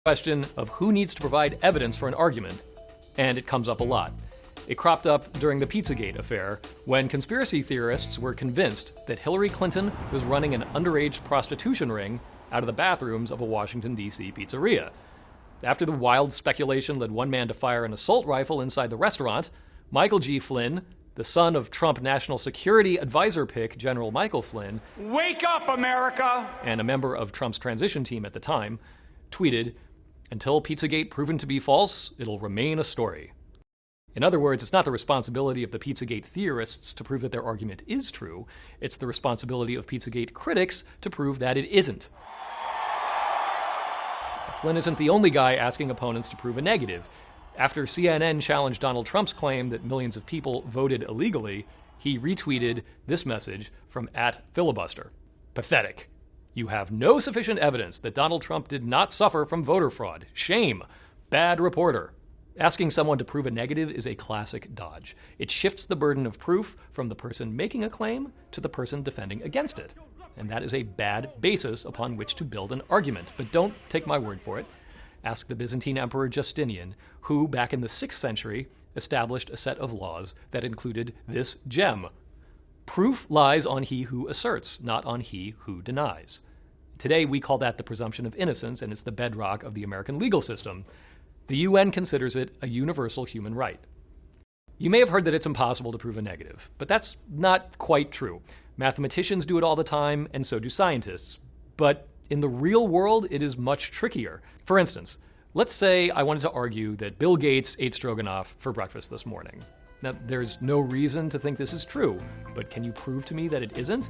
Question of who needs to provide evidence for an argument, and it comes up a lot. It cropped up during the Pizzagate affair when conspiracy theorists were convinced that Hillary Clinton was running an underage prostitution ring out of the bathrooms of a Washington, D.C. pizzeria. After the wild speculation led one man to fire an assault rifle inside the restaurant, Michael G. Flynn, the son of Trump National Security Advisor pick General Michael Flynn, "Wake up, America!" and a member of Trump's transition team at the time, tweeted, "Until Pizzagate proven to be false, it'll remain a story." In other words, it's not the responsibility of the Pizzagate theorists to prove that their argument is true. It's the responsibility of Pizzagate critics to prove that it isn't. Flynn isn't the only guy asking opponents to prove a negative. After CNN challenged Donald Trump's claim that millions of people voted illegally, he retweeted this message from @filibuster. Pathetic. You have no sufficient evidence that Donald Trump did not suffer from voter fraud. Shame. Bad reporter. Asking someone to prove a negative is a classic dodge. It shifts the burden of proof from the person making a claim to the person defending against it. And that is a bad basis upon which to build an argument. But don't take my word for it. Ask the Byzantine Emperor Justinian, who, back in the 6th century, established a set of laws that included this gem. Proof lies on he who asserts, not on he who denies. Today, we call that the presumption of innocence, and it's the bedrock of the American legal system. The UN considers it a universal human right. You may have heard that it's impossible to prove a negative, but that's not quite true. Mathematicians do it all the time, and so do scientists. But in the real world, it is much trickier. For instance, let's say I wanted to argue that Bill Gates ate stroganoff for breakfast this morning. Now, there's no reason to think this is true, but can you prove to me that it isn't?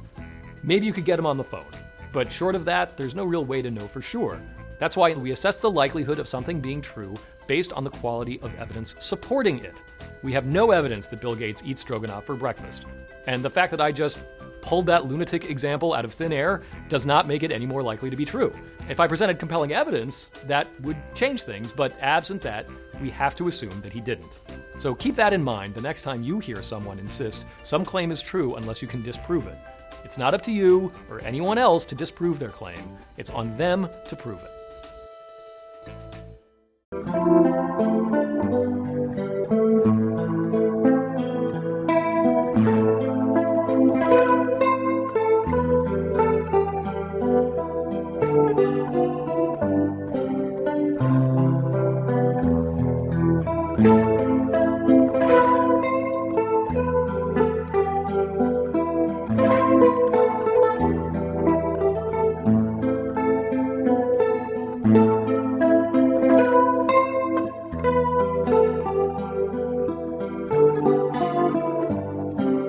Maybe you could get him on the phone. But short of that, there's no real way to know for sure. That's why we assess the likelihood of something being true based on the quality of evidence supporting it. We have no evidence that Bill Gates eats stroganoff for breakfast. And the fact that I just pulled that lunatic example out of thin air does not make it any more likely to be true. If I presented compelling evidence, that would change things, but absent that, we have to assume that he didn't. So keep that in mind the next time you hear someone insist some claim is true unless you can disprove it. It's not up to you or anyone else to disprove their claim. It's on them to prove it.